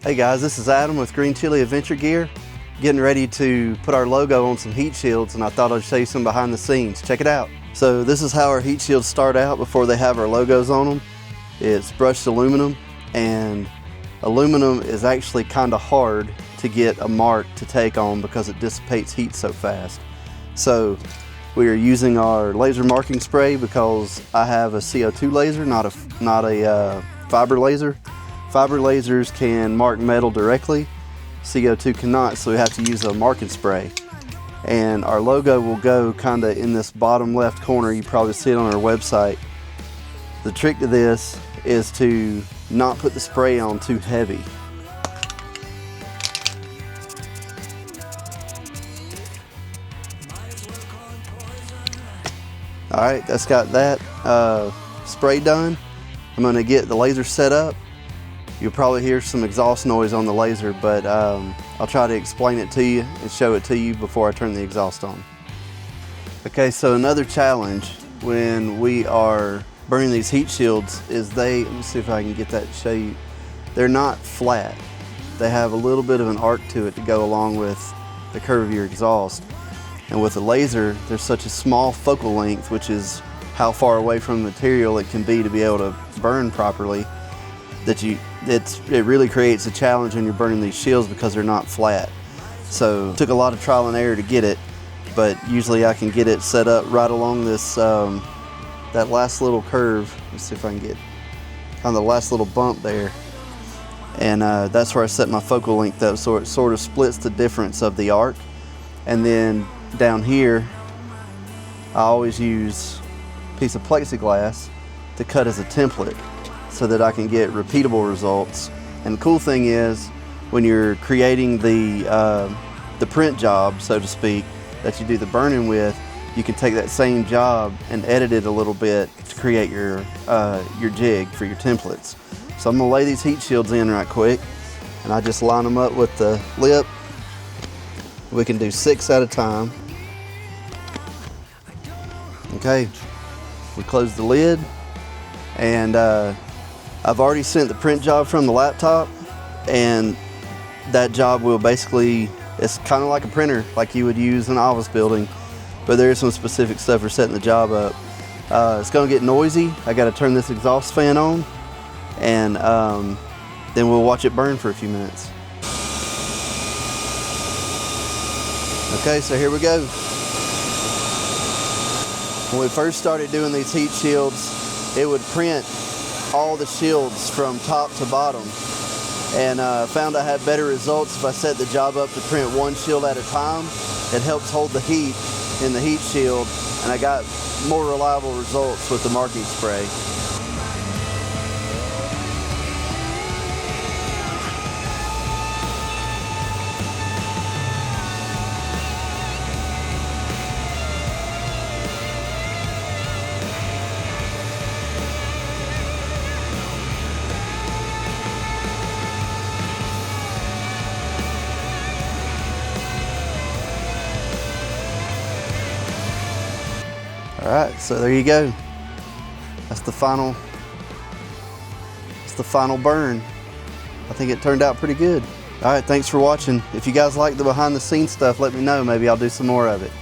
Hey guys, this is Adam with Green Chile Adventure Gear, getting ready to put our logo on some heat shields, and I thought I'd show you some behind the scenes. Check it out. So this is how our heat shields start out before they have our logos on them. It's brushed aluminum, and aluminum is actually kind of hard to get a mark to take on because it dissipates heat so fast. So we are using our laser marking spray because I have a CO2 laser, not a fiber laser. Fiber lasers can mark metal directly, CO2 cannot, so we have to use a marking spray. And our logo will go kind of in this bottom left corner. You probably see it on our website. The trick to this is to not put the spray on too heavy. All right, that's got that spray done. I'm gonna get the laser set up. You'll probably hear some exhaust noise on the laser, but I'll try to explain it to you and show it to you before I turn the exhaust on. Okay, so another challenge when we are burning these heat shields is let me see if I can get that to show you. They're not flat. They have a little bit of an arc to it to go along with the curve of your exhaust. And with a laser, there's such a small focal length, which is how far away from the material it can be to be able to burn properly, that it really creates a challenge when you're burning these shields because they're not flat. So it took a lot of trial and error to get it, but usually I can get it set up right along this that last little curve. Let's see if I can get kind of the last little bump there, and that's where I set my focal length up, so it sort of splits the difference of the arc. And then down here I always use a piece of plexiglass to cut as a template, so that I can get repeatable results. And the cool thing is, when you're creating the print job, so to speak, that you do the burning with, you can take that same job and edit it a little bit to create your jig for your templates. So I'm gonna lay these heat shields in right quick, and I just line them up with the lip. We can do 6 at a time. Okay, we close the lid, and I've already sent the print job from the laptop, and that job will basically, it's kind of like a printer like you would use in an office building, but there is some specific stuff for setting the job up. It's going to get noisy. I got to turn this exhaust fan on, and then we'll watch it burn for a few minutes. Okay, so here we go. When we first started doing these heat shields, it would print all the shields from top to bottom, and found I had better results if I set the job up to print one shield at a time. It helps hold the heat in the heat shield, and I got more reliable results with the marking spray. All right, so there you go. That's the final burn. I think it turned out pretty good. All right, thanks for watching. If you guys like the behind the scenes stuff, let me know. Maybe I'll do some more of it.